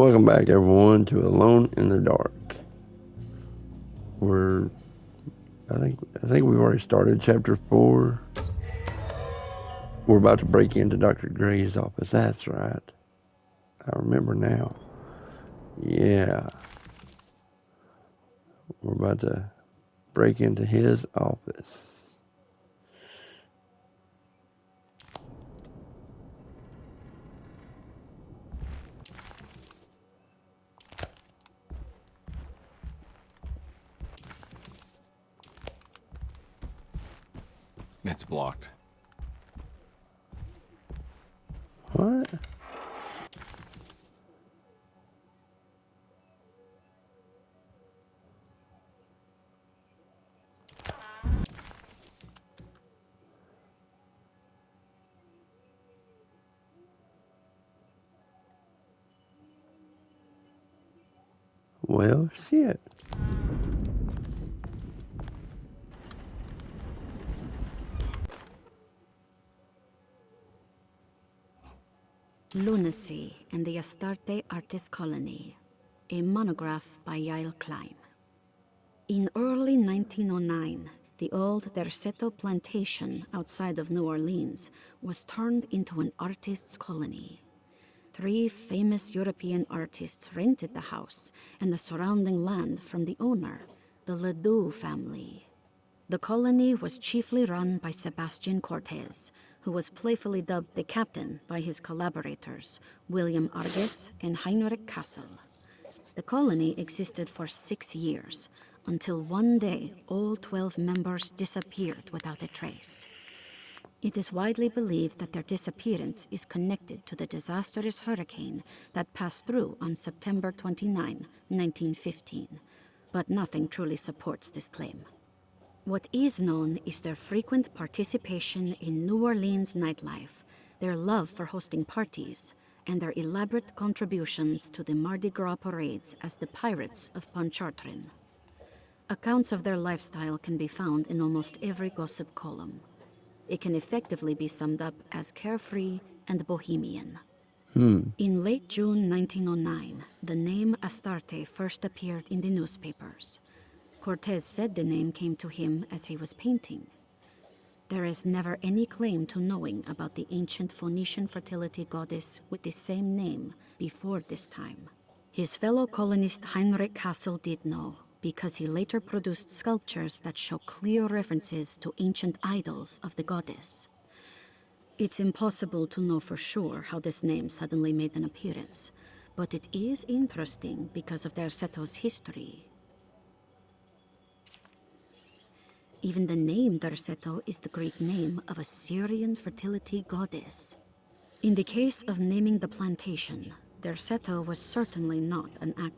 Welcome back, everyone, to Alone in the Dark. We're, I think we've already started chapter 4. We're about to break into Dr. Gray's office. That's right. I remember now. Yeah, we're about to break into his office. It's blocked. What? Well, shit. Lunacy and the Astarte Artist Colony, a monograph by Yael Klein. In early 1909, the old Derceto plantation outside of New Orleans was turned into an artist's colony. 3 famous European artists rented the house and the surrounding land from the owner, the Ledoux family. The colony was chiefly run by Sebastian Cortez, who was playfully dubbed the captain by his collaborators, William Arges and Heinrich Kassel. The colony existed for 6 years, until one day all 12 members disappeared without a trace. It is widely believed that their disappearance is connected to the disastrous hurricane that passed through on September 29, 1915, but nothing truly supports this claim. What is known is their frequent participation in New Orleans nightlife, their love for hosting parties, and their elaborate contributions to the Mardi Gras parades as the Pirates of Pontchartrain. Accounts of their lifestyle can be found in almost every gossip column. It can effectively be summed up as carefree and bohemian. In late June 1909, the name Astarte first appeared in the newspapers. Cortez said the name came to him as he was painting. There is never any claim to knowing about the ancient Phoenician fertility goddess with the same name before this time. His fellow colonist Heinrich Kassel did know, because he later produced sculptures that show clear references to ancient idols of the goddess. It's impossible to know for sure how this name suddenly made an appearance, but it is interesting because of Derceto's history. Even the name Derceto is the Greek name of a Syrian fertility goddess. In the case of naming the plantation, Derceto was certainly not an act.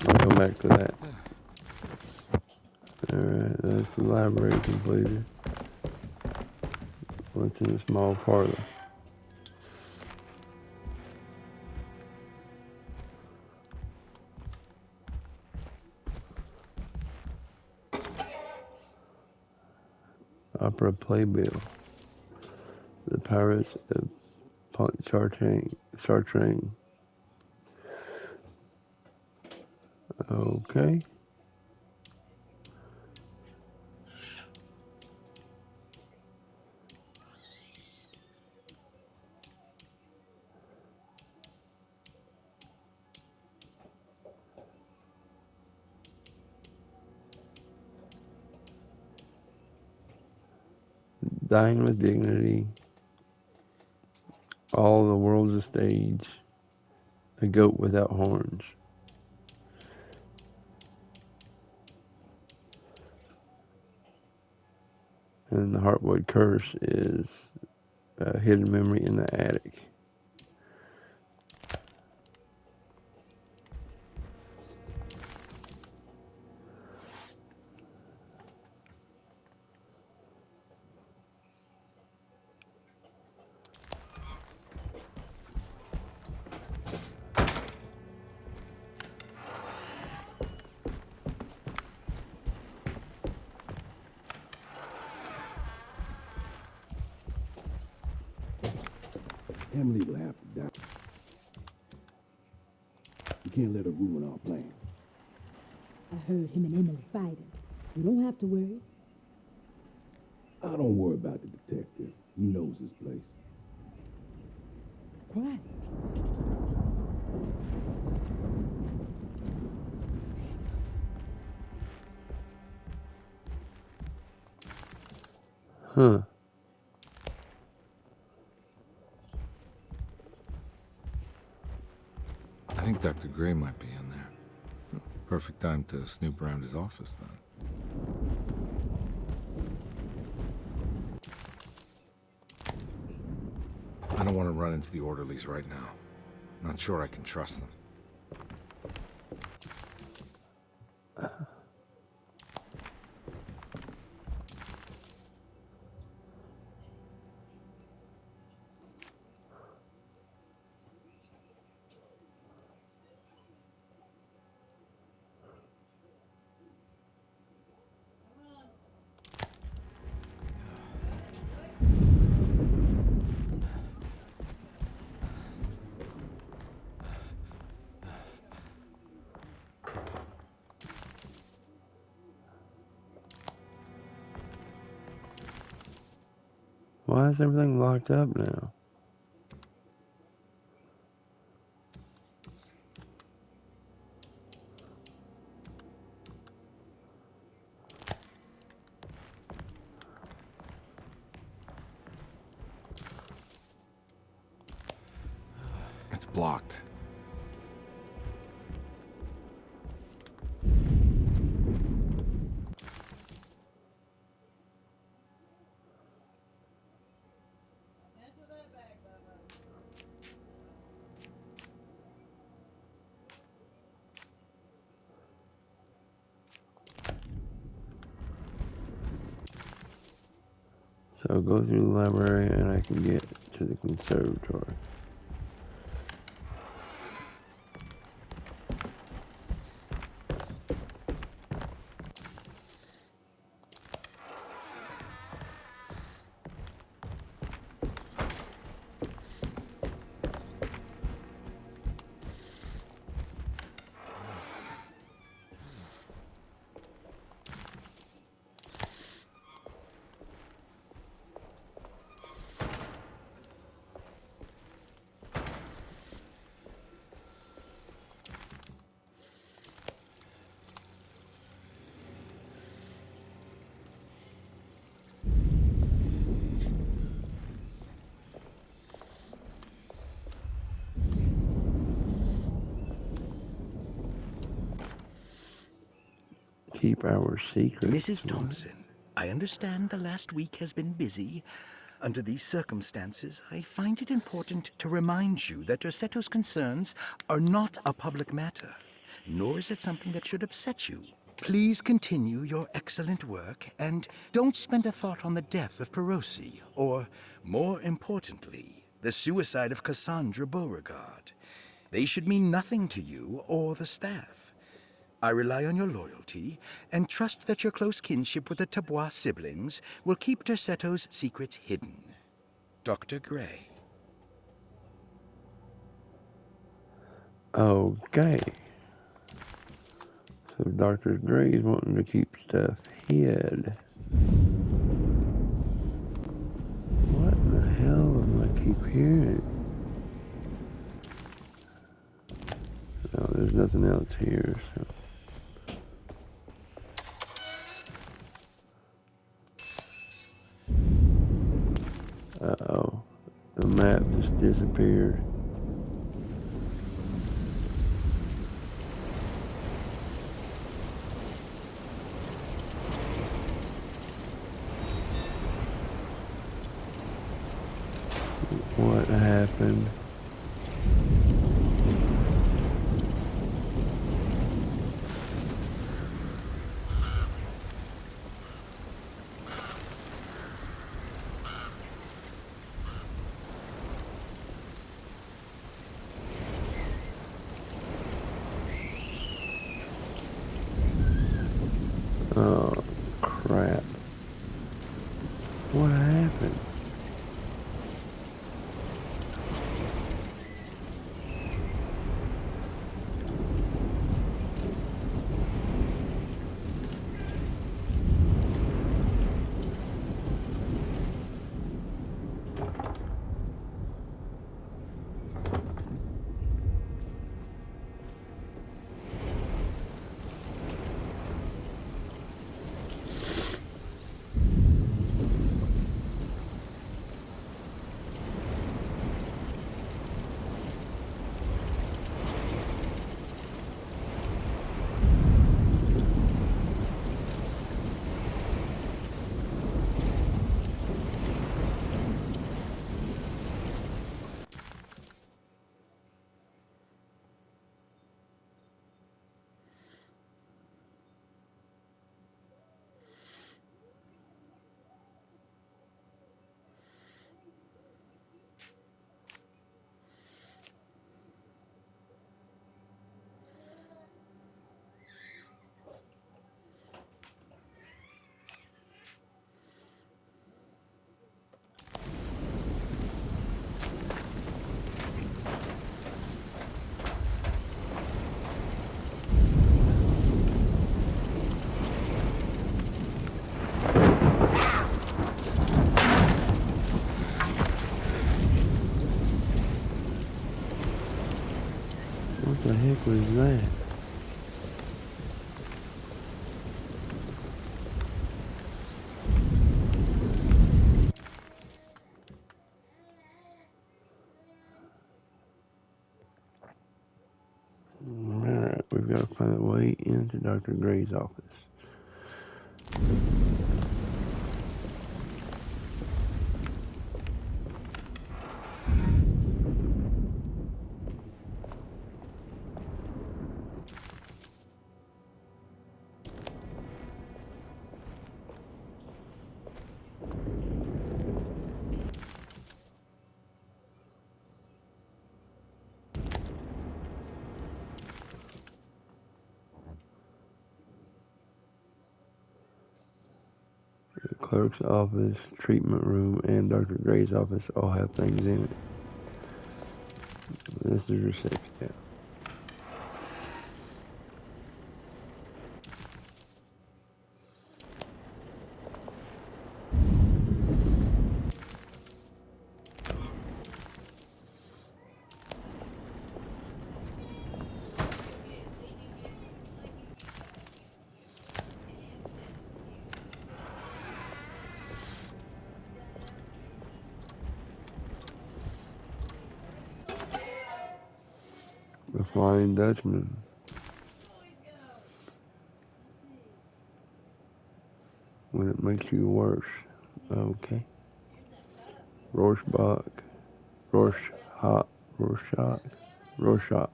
I'll come back to that. Alright, that's the library completed. What's in the small parlor? Opera playbill. The Pirates of Pontchartrain. Okay. Dying with dignity. All the world's a stage. A goat without horns. And the Heartwood Curse is a hidden memory in the attic. Emily will have to die. can't let her ruin our plans. I heard him and Emily fighting. You don't have to worry. I don't worry about the detective. He knows his place. Quiet. Huh. I think Dr. Gray might be in there. Perfect time to snoop around his office, then. I don't want to run into the orderlies right now. Not sure I can trust them. Why is everything locked up now? It's blocked. So go through the library and I can get to the conservatory. Keep our secret. Mrs. Thompson, I understand the last week has been busy. Under these circumstances, I find it important to remind you that Derceto's concerns are not a public matter, nor is it something that should upset you. Please continue your excellent work, and don't spend a thought on the death of Perosi, or, more importantly, the suicide of Cassandra Beauregard. They should mean nothing to you or the staff. I rely on your loyalty and trust that your close kinship with the Tabois siblings will keep Derceto's secrets hidden. Dr. Gray. Okay. So Dr. Gray's wanting to keep stuff hid. What in the hell am I keep hearing? No, there's nothing else here, so. Uh-oh. The map just disappeared. What happened? What the heck was that? Alright, we've got to find a way into Dr. Gray's office. The clerk's office, treatment room, and Dr. Gray's office all have things in it. This is your safe step. The Flying Dutchman. When it makes you worse. Okay. Rorschach. Rorschach. Rorschach. Rorschach.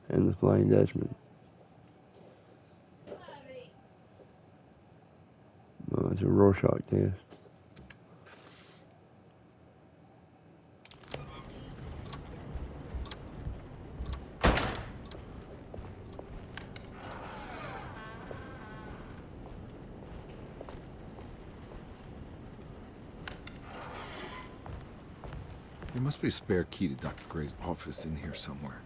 And the Flying Dutchman. No, it's a Rorschach test. There must be a spare key to Dr. Gray's office in here somewhere.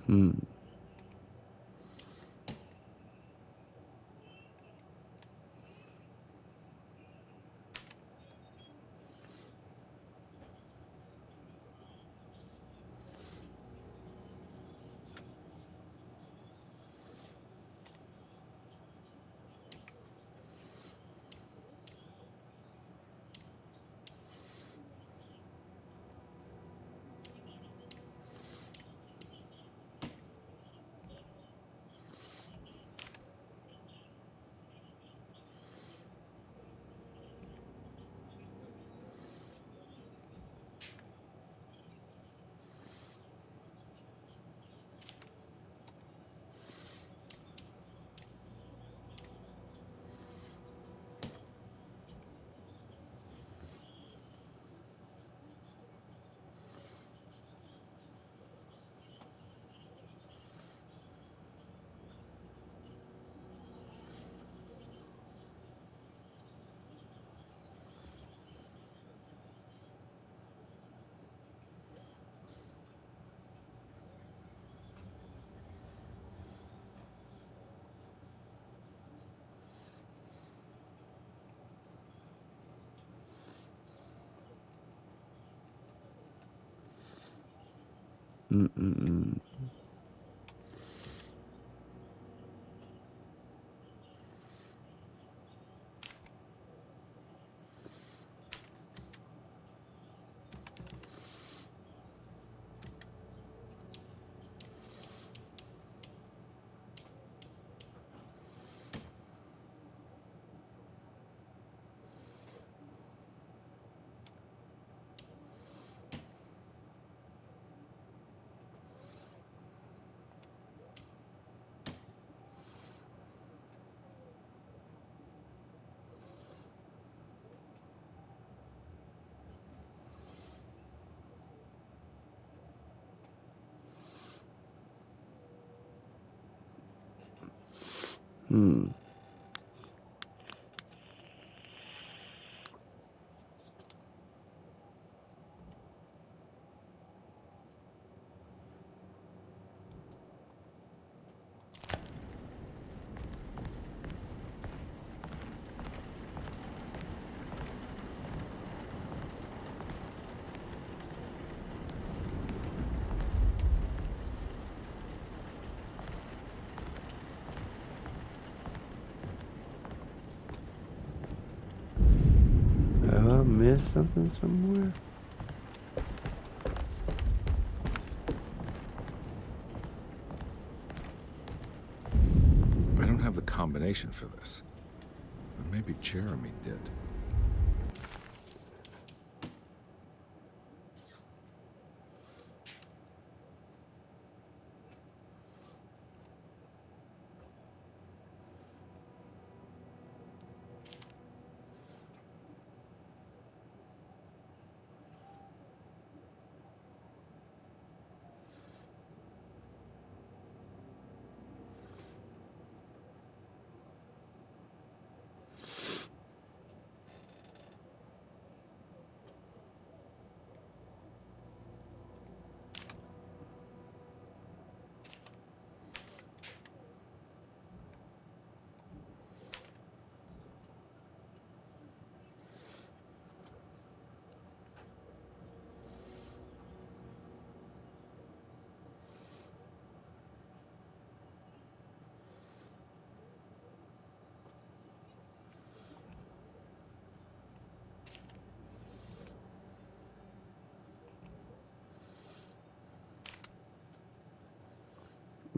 Hmm. Mm-mm-mm. Hmm. Have I missed something somewhere? I don't have the combination for this, but maybe Jeremy did.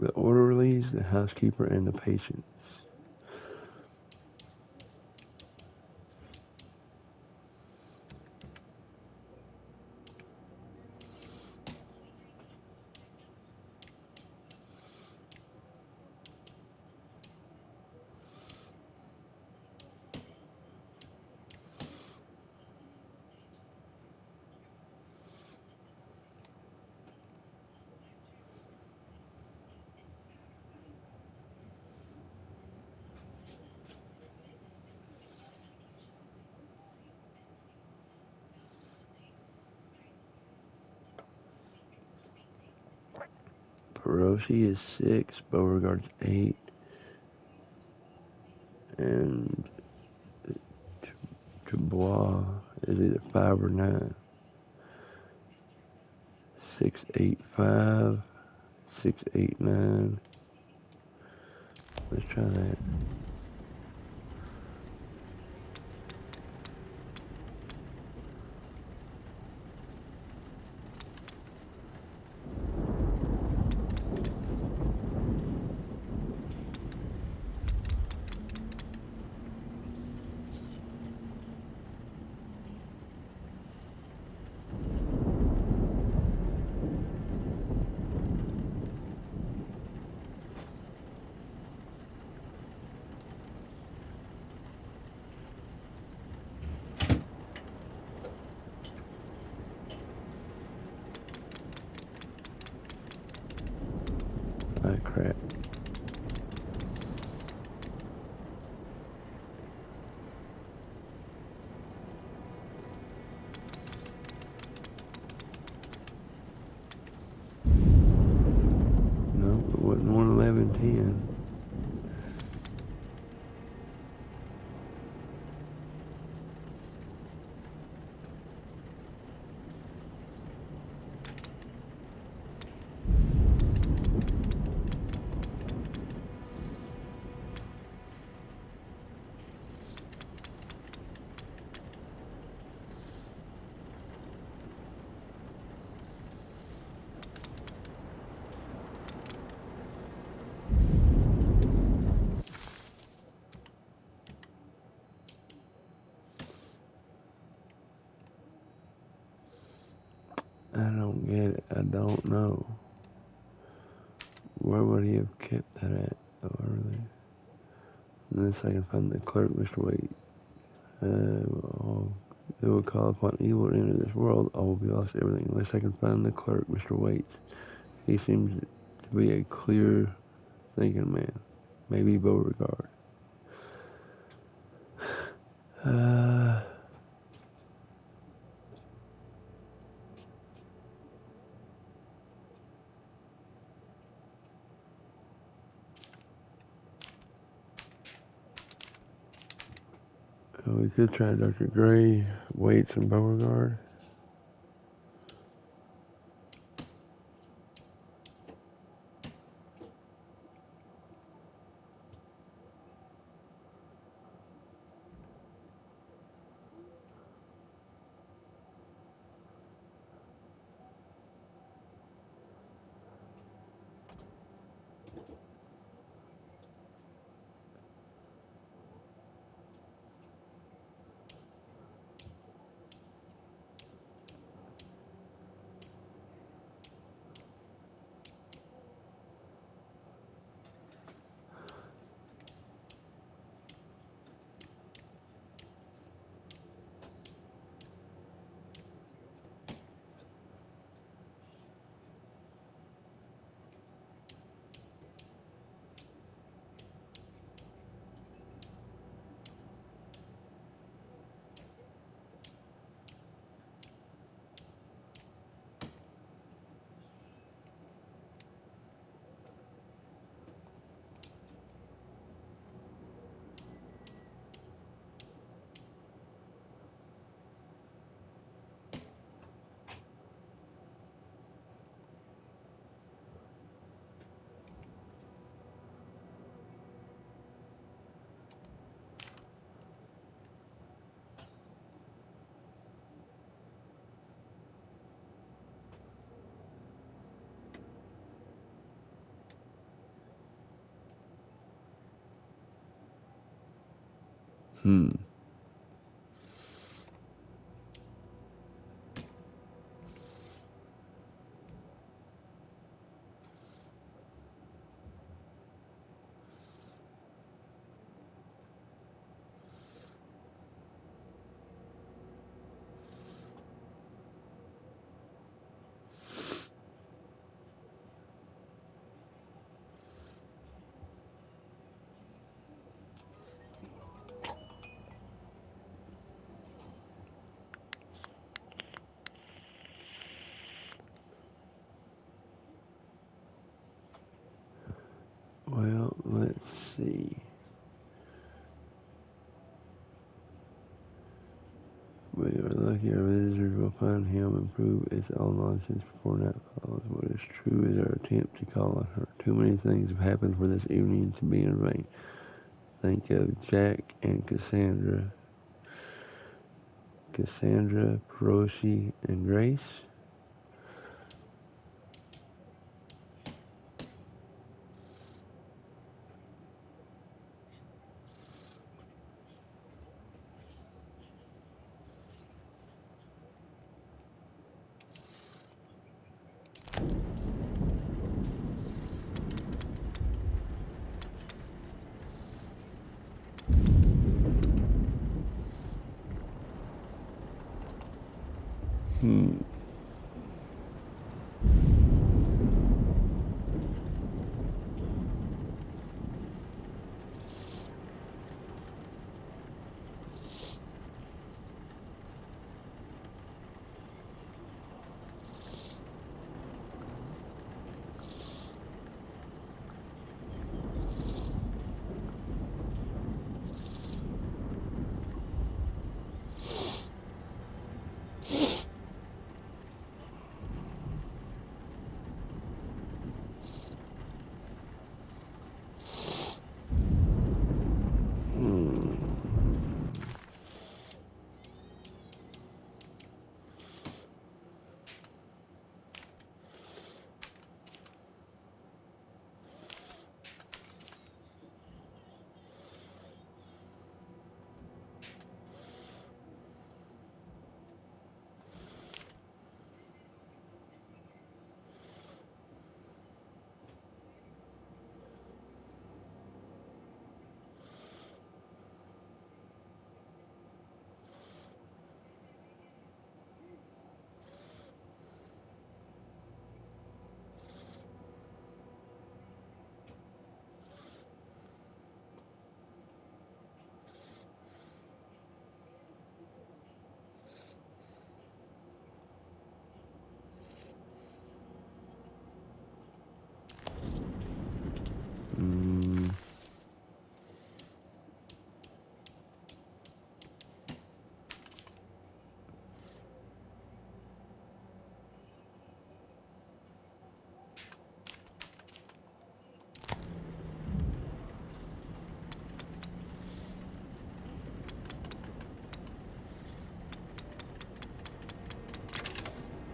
The orderlies, the housekeeper, and the patients. Perosi is 6, Beauregard's 8, and Dubois is either 5 or 9. 685, 689. Let's try that. Ah, crap. No, it wasn't 11110. I don't get it. I don't know. Where would he have kept that at? Oh, really? Unless I can find the clerk, Mr. Wade. They will call upon evil to enter this world. All will be lost, everything. Unless I can find the clerk, Mr. Waits. He seems to be a clear thinking man. Maybe Beauregard. We could try Dr. Gray, Waits, and Beauregard. Hmm. Well, let's see. We are lucky our visitors will find him and prove it's all nonsense before night falls. What is true is our attempt to call on her. Too many things have happened for this evening to be in vain. Think of Jack and Cassandra. Cassandra, Perosi, and Grace. Hmm.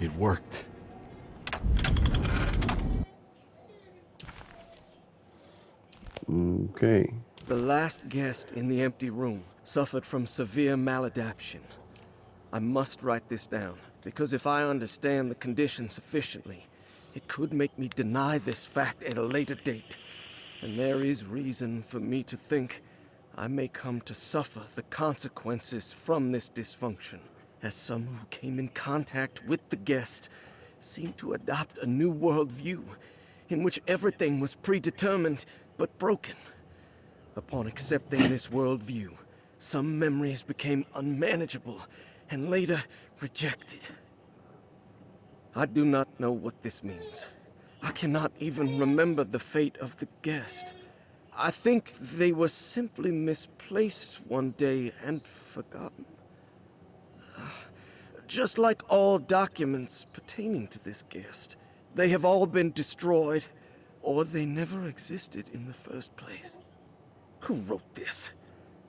It worked. Okay. The last guest in the empty room suffered from severe maladaptation. I must write this down, because if I understand the condition sufficiently, it could make me deny this fact at a later date. And there is reason for me to think I may come to suffer the consequences from this dysfunction, as some who came in contact with the guest seem to adopt a new worldview in which everything was predetermined but broken. Upon accepting this worldview, some memories became unmanageable and later rejected. I do not know what this means. I cannot even remember the fate of the guest. I think they were simply misplaced one day and forgotten. Just like all documents pertaining to this guest. They have all been destroyed, or they never existed in the first place. Who wrote this?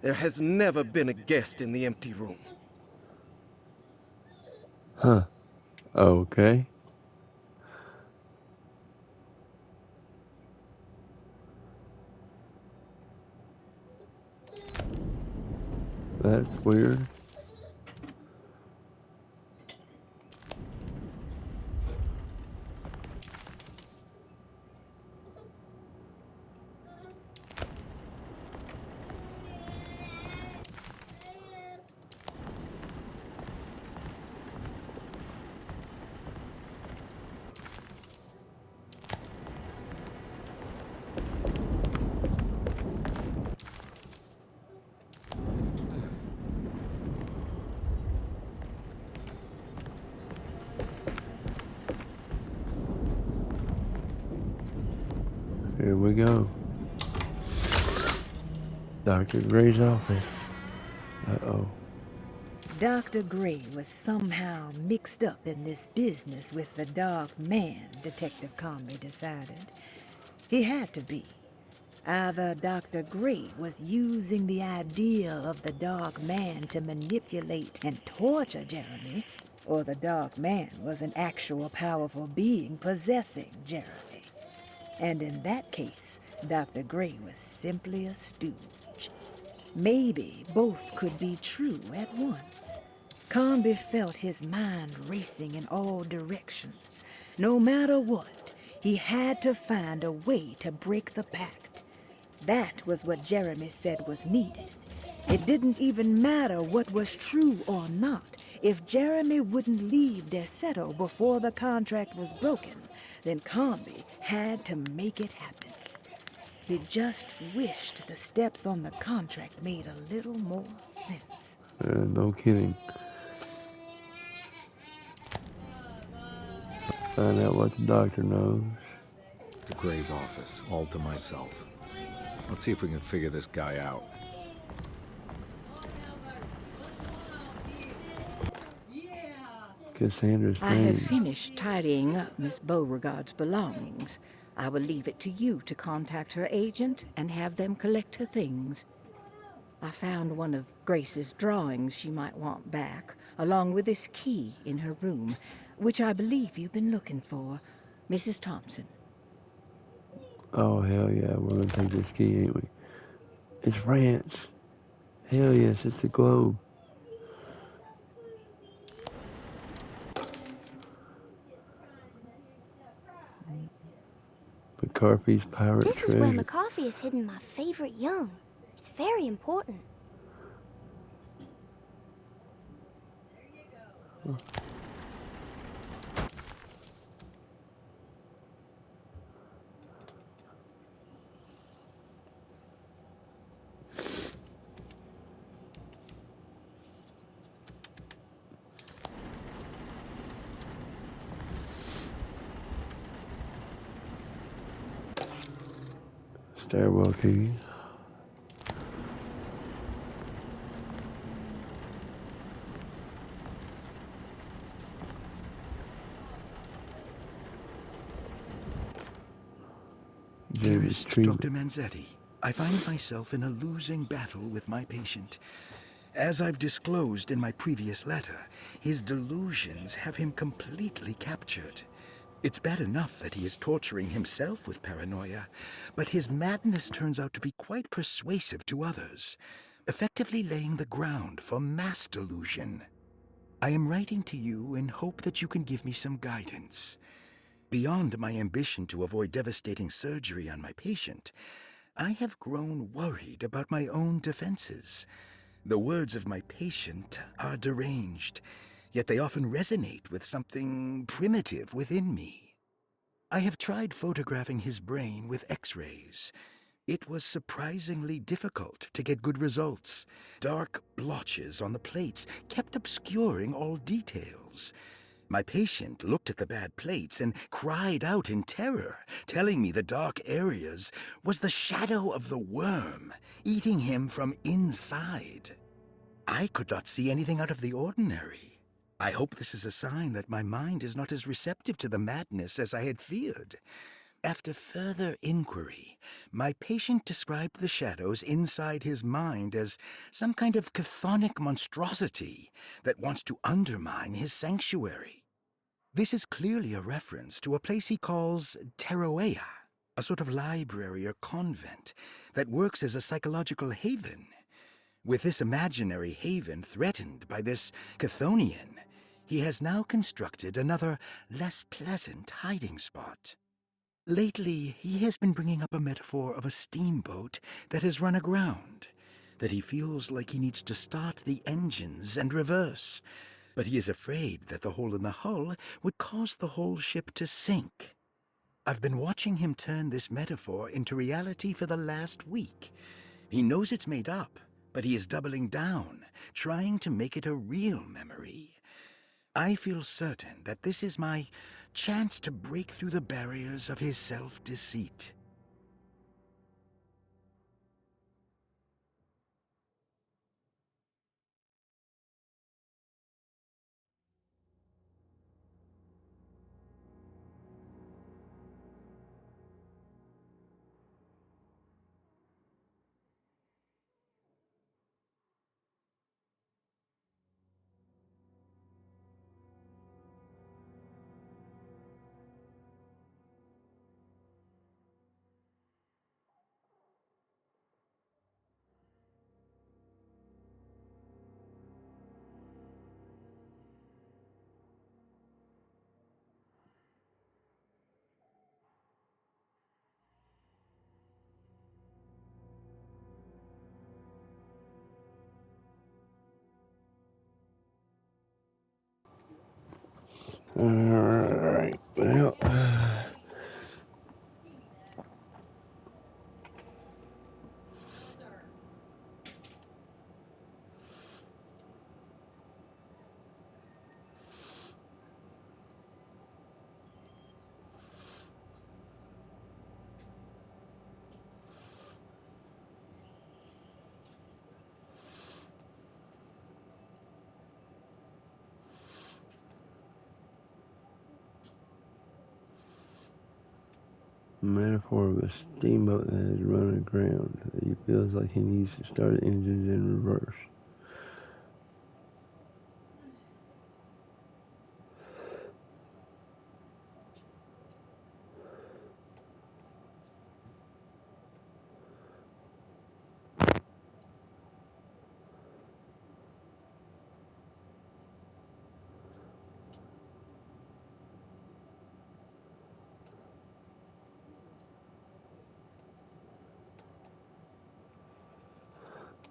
There has never been a guest in the empty room. Huh. Okay. That's weird. Here we go. Dr. Gray's office. Uh-oh. Dr. Gray was somehow mixed up in this business with the Dark Man, Detective Conley decided. He had to be. Either Dr. Gray was using the idea of the Dark Man to manipulate and torture Jeremy, or the Dark Man was an actual powerful being possessing Jeremy. And in that case, Dr. Gray was simply a stooge. Maybe both could be true at once. Conby felt his mind racing in all directions. No matter what, he had to find a way to break the pact. That was what Jeremy said was needed. It didn't even matter what was true or not. If Jeremy wouldn't leave Derceto before the contract was broken, then Conby had to make it happen. He just wished the steps on the contract made a little more sense. No kidding. Find out what the doctor knows. The Gray's office, all to myself. Let's see if we can figure this guy out. Cassandra's I have name. finished tidying up Miss Beauregard's belongings. I will leave it to you to contact her agent and have them collect her things. I found one of Grace's drawings she might want back, along with this key in her room, which I believe you've been looking for. Mrs. Thompson. Oh, hell yeah. We're going to take this key, ain't we? It's ranch. Hell yes, it's the globe. McCarthy's pirate This treasure. is where McCarthy has hidden my favorite young. It's very important. Stairwell key. Dearest treatment. Dr. Manzetti, I find myself in a losing battle with my patient. As I've disclosed in my previous letter, his delusions have him completely captured. It's bad enough that he is torturing himself with paranoia, but his madness turns out to be quite persuasive to others, effectively laying the ground for mass delusion. I am writing to you in hope that you can give me some guidance. Beyond my ambition to avoid devastating surgery on my patient, I have grown worried about my own defenses. The words of my patient are deranged, yet they often resonate with something primitive within me. I have tried photographing his brain with X-rays. It was surprisingly difficult to get good results. Dark blotches on the plates kept obscuring all details. My patient looked at the bad plates and cried out in terror, telling me the dark areas was the shadow of the worm, eating him from inside. I could not see anything out of the ordinary. I hope this is a sign that my mind is not as receptive to the madness as I had feared. After further inquiry, my patient described the shadows inside his mind as some kind of chthonic monstrosity that wants to undermine his sanctuary. This is clearly a reference to a place he calls Teroea, a sort of library or convent that works as a psychological haven. With this imaginary haven threatened by this Chthonian, he has now constructed another, less pleasant hiding spot. Lately, he has been bringing up a metaphor of a steamboat that has run aground, that he feels like he needs to start the engines and reverse, but he is afraid that the hole in the hull would cause the whole ship to sink. I've been watching him turn this metaphor into reality for the last week. He knows it's made up, but he is doubling down, trying to make it a real memory. I feel certain that this is my chance to break through the barriers of his self-deceit. Alright, well, metaphor of a steamboat that has run aground. He feels like he needs to start engines in reverse.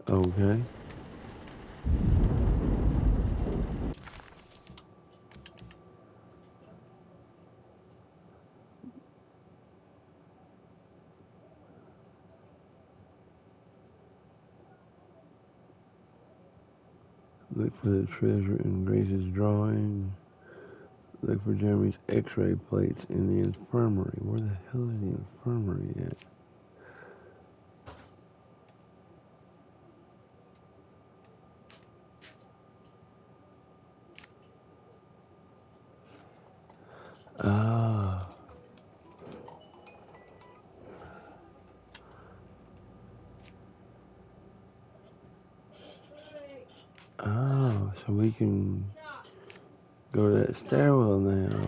Okay. Look for the treasure in Grace's drawing. Look for Jeremy's x-ray plates in the infirmary. Where the hell is the infirmary at? Ah. so we can go to that stairwell now.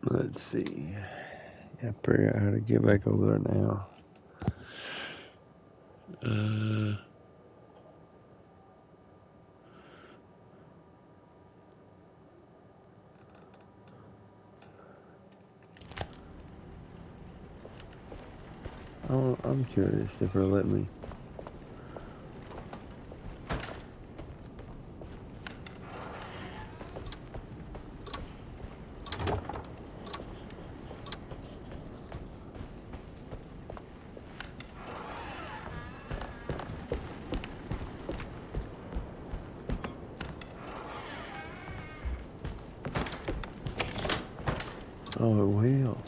Let's see. I figure out how to get back over there now. Oh, I'm curious if they'll let me. Oh, it will.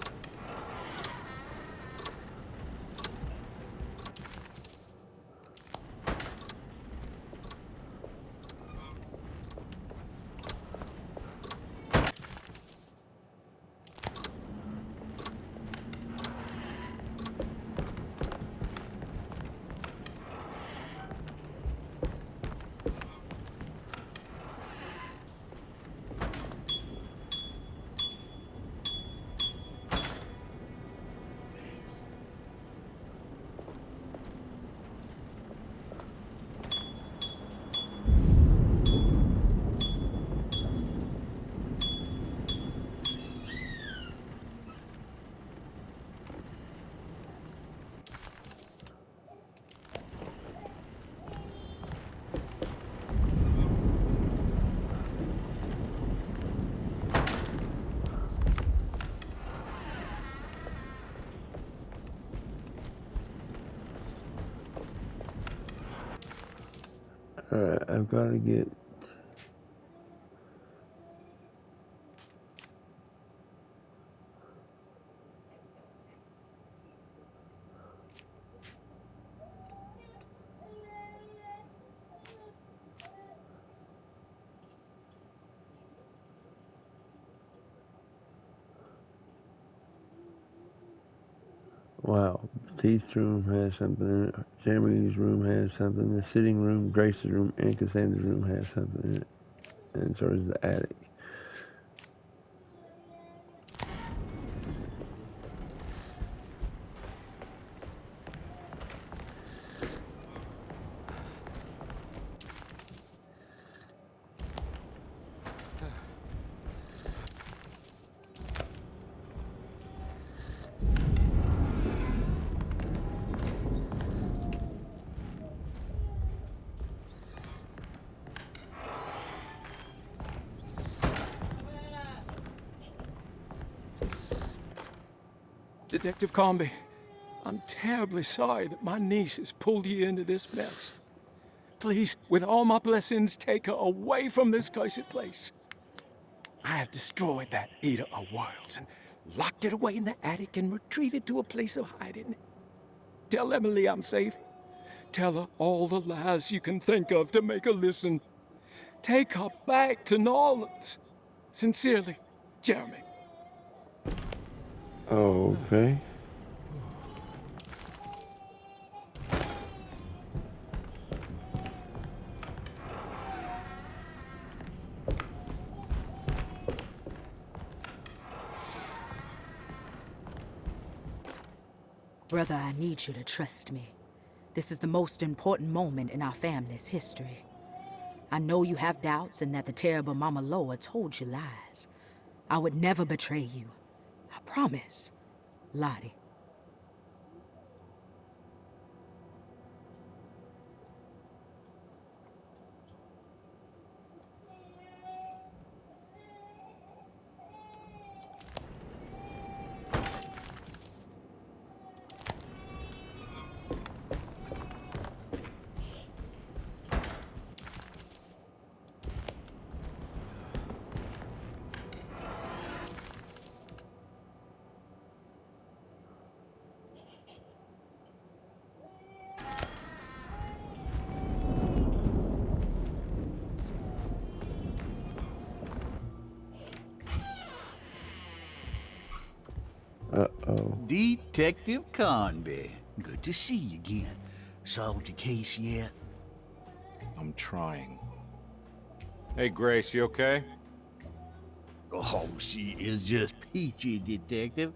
Alright, I've got to get... Wow, Teeth's room has something in it. Jeremy's room has something. The sitting room, Grace's room, and Cassandra's room has something in it. And so does the attic. Detective Comby, I'm terribly sorry that my niece has pulled you into this mess. Please, with all my blessings, take her away from this cursed place. I have destroyed that Eater of Worlds and locked it away in the attic and retreated to a place of hiding. Tell Emily I'm safe. Tell her all the lies you can think of to make her listen. Take her back to New Orleans. Sincerely, Jeremy. Okay. Brother, I need you to trust me. This is the most important moment in our family's history. I know you have doubts and that the terrible Mama Loa told you lies. I would never betray you. I promise. Lottie. Uh-oh. Detective Conby. Good to see you again. Solved your case yet? I'm trying. Hey, Grace, you okay? Oh, she is just peachy, Detective.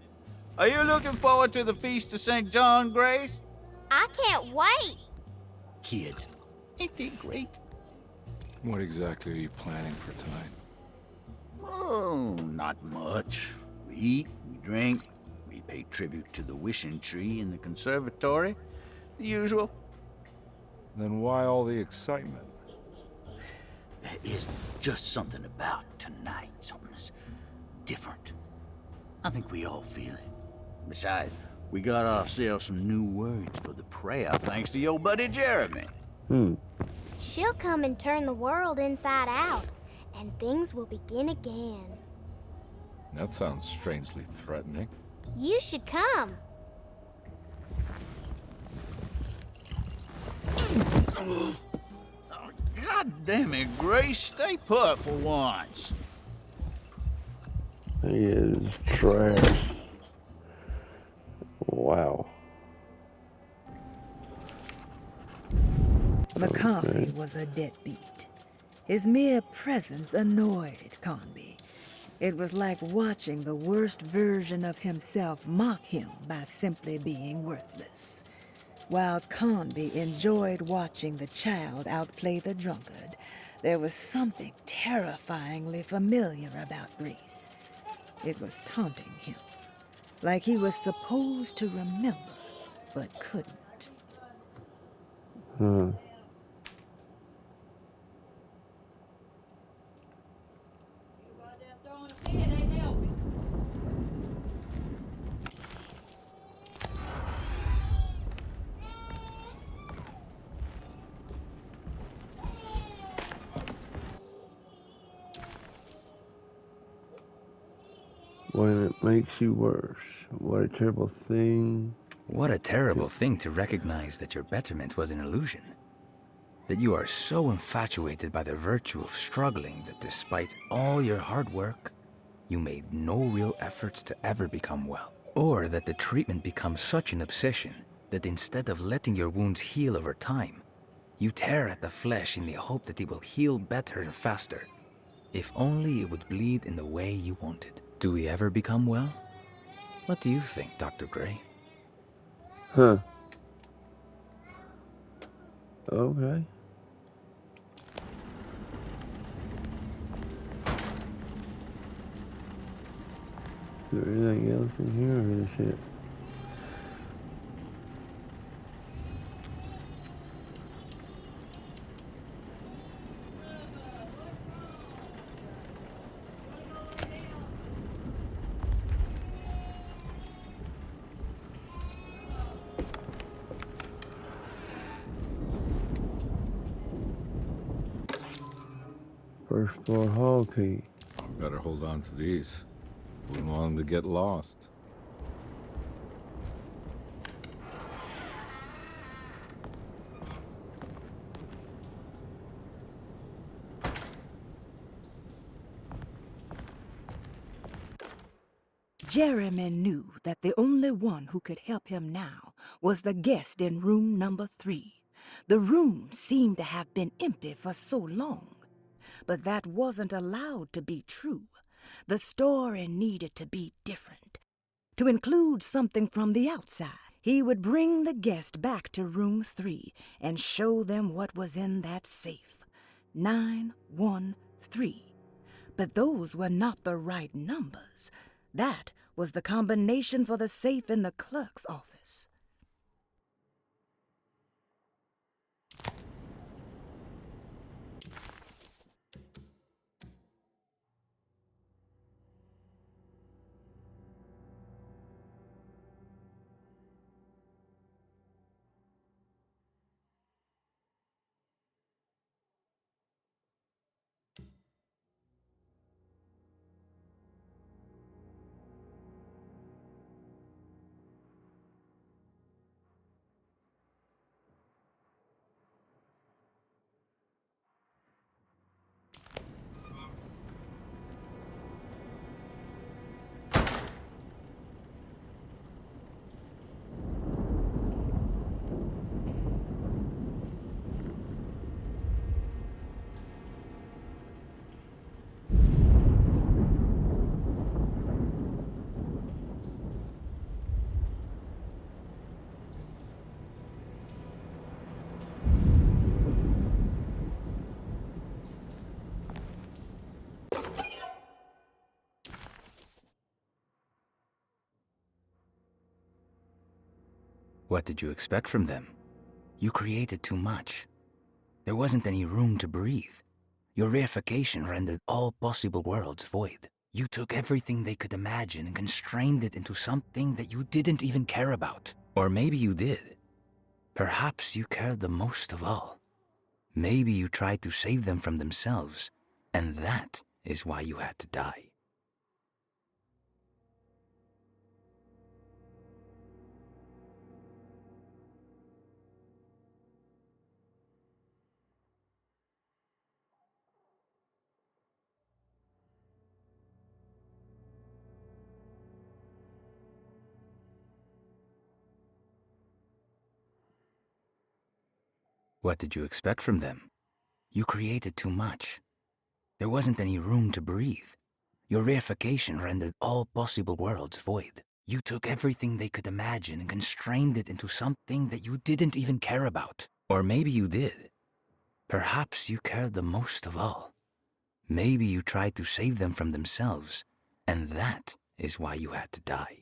Are you looking forward to the Feast of St. John, Grace? I can't wait. Kids, ain't they great? What exactly are you planning for tonight? Oh, not much. We eat, we drink, we pay tribute to the wishing tree in the conservatory. The usual. Then why all the excitement? There is just something about tonight. Something's different. I think we all feel it. Besides, we got ourselves some new words for the prayer thanks to your buddy Jeremy. She'll come and turn the world inside out, and things will begin again. That sounds strangely threatening. You should come. God damn it, Grace. Stay put for once. He is trash. Wow. McCarthy was a deadbeat. His mere presence annoyed Conby. It was like watching the worst version of himself mock him by simply being worthless. While Conby enjoyed watching the child outplay the drunkard, there was something terrifyingly familiar about Grace. It was taunting him, like he was supposed to remember, but couldn't. When it makes you worse. What a terrible thing. What a terrible thing to recognize that your betterment was an illusion. That you are so infatuated by the virtue of struggling that despite all your hard work, you made no real efforts to ever become well. Or that the treatment becomes such an obsession that instead of letting your wounds heal over time, you tear at the flesh in the hope that it will heal better and faster. If only it would bleed in the way you wanted. Do we ever become well? What do you think, Dr. Gray? Okay. Is there anything else in here or is this it? first floor hall key. Better hold on to these. Wouldn't want them to get lost. Jeremy knew that the only one who could help him now was the guest in room number 3. The room seemed to have been empty for so long, but that wasn't allowed to be true. The story needed to be different, to include something from the outside. He would bring the guest back to room 3 and show them what was in that safe. 913. But those were not the right numbers. That was the combination for the safe in the clerk's office. What did you expect from them? You created too much. There wasn't any room to breathe. Your reification rendered all possible worlds void. You took everything they could imagine and constrained it into something that you didn't even care about. Or maybe you did. Perhaps you cared the most of all. Maybe you tried to save them from themselves, and that is why you had to die. What did you expect from them? You created too much. There wasn't any room to breathe. Your reification rendered all possible worlds void. You took everything they could imagine and constrained it into something that you didn't even care about. Or maybe you did. Perhaps you cared the most of all. Maybe you tried to save them from themselves, and that is why you had to die.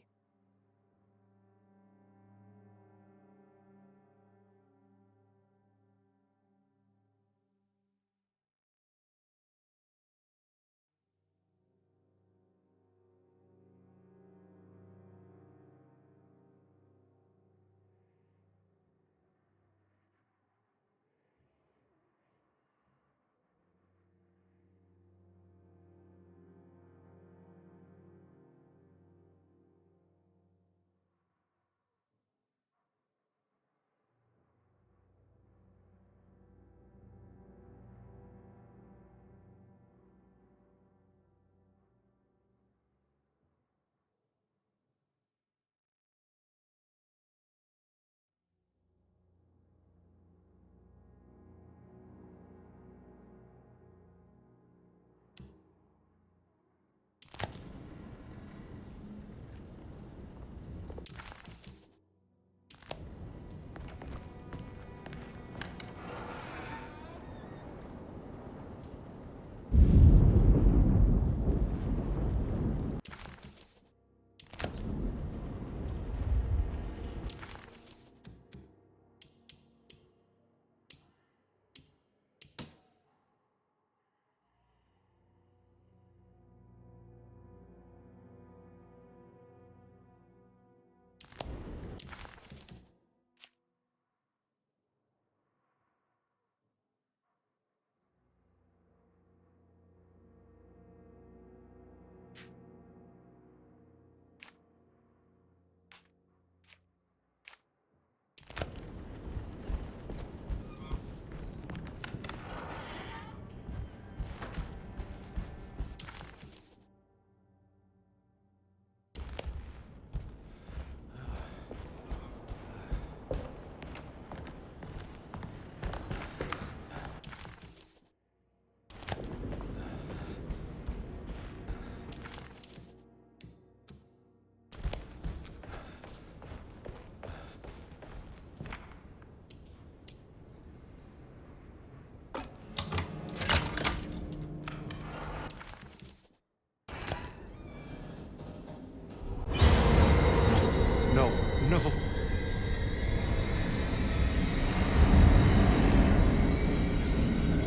No.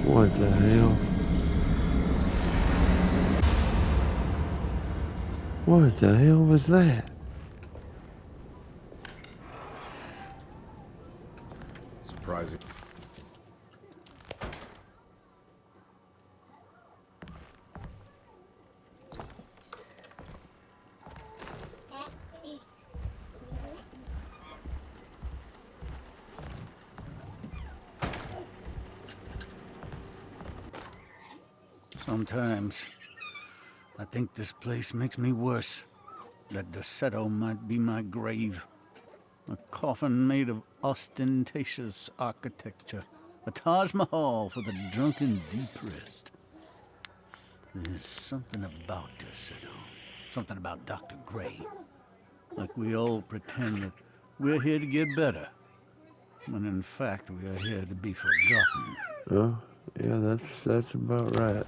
What the hell? What the hell was that? Surprising. Sometimes I think this place makes me worse. That Derceto might be my grave. A coffin made of ostentatious architecture. A Taj Mahal for the drunken depressed. There's something about Derceto. Something about Dr. Gray. Like we all pretend that we're here to get better. When in fact we are here to be forgotten. Oh, yeah, that's about right.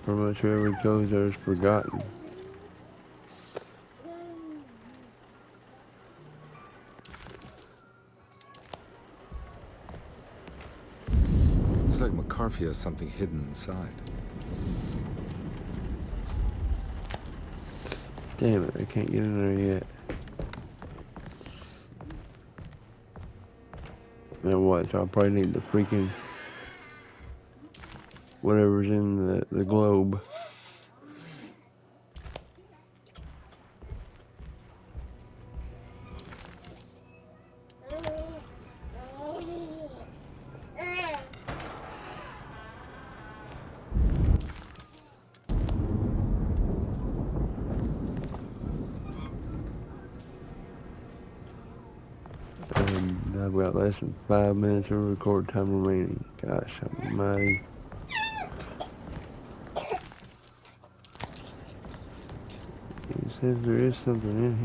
Pretty much whoever goes there is forgotten. Looks like McCarthy has something hidden inside. Damn it, I can't get in there yet. Now what, so I probably need the freaking whatever's in the globe. And I've got less than 5 minutes of record time remaining. Gosh almighty. It says there is something in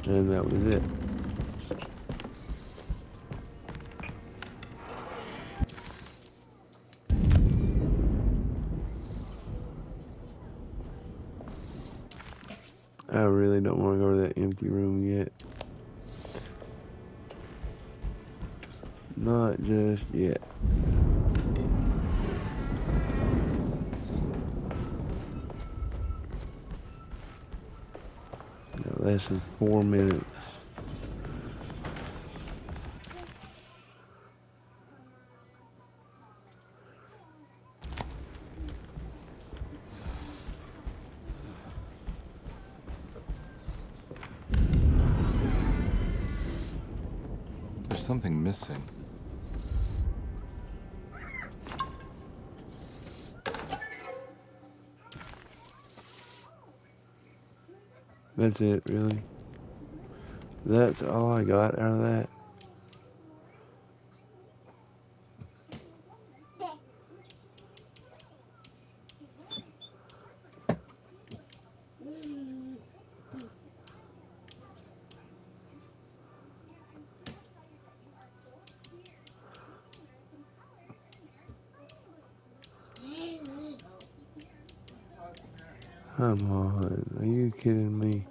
here. And that was it. I really don't want to go to that empty room yet. Not just yet. No, less than 4 minutes. There's something missing. That's it, really. That's all I got out of that. Come on, are you kidding me?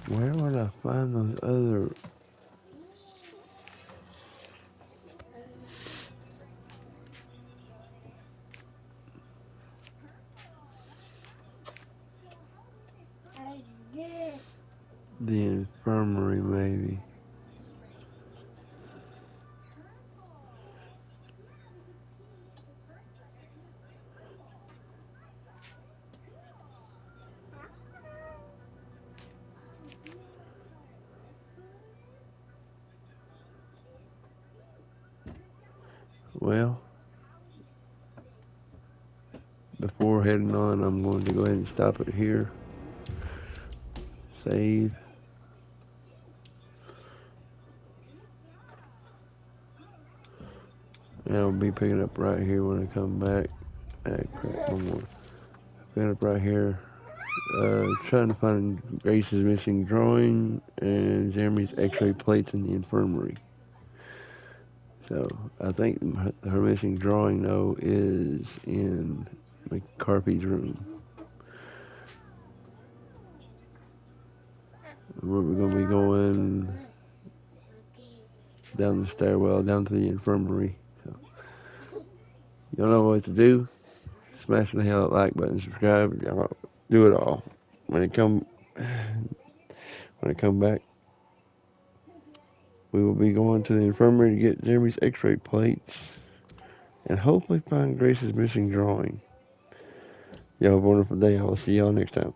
Where would I find those other... The infirmary, maybe. Well, before heading on, I'm going to go ahead and stop it here. Save. And I'll be picking up right here when I come back. Crap, one more. Picking up right here. Trying to find Grace's missing drawing and Jeremy's x-ray plates in the infirmary. So, I think her missing drawing, though, is in McCarthy's room. We're going to be going down the stairwell, down to the infirmary. So, y'all know what to do. Smash the hell out like button, subscribe, y'all do it all. When I come back, we will be going to the infirmary to get Jeremy's x-ray plates and hopefully find Grace's missing drawing. Y'all have a wonderful day. I will see y'all next time.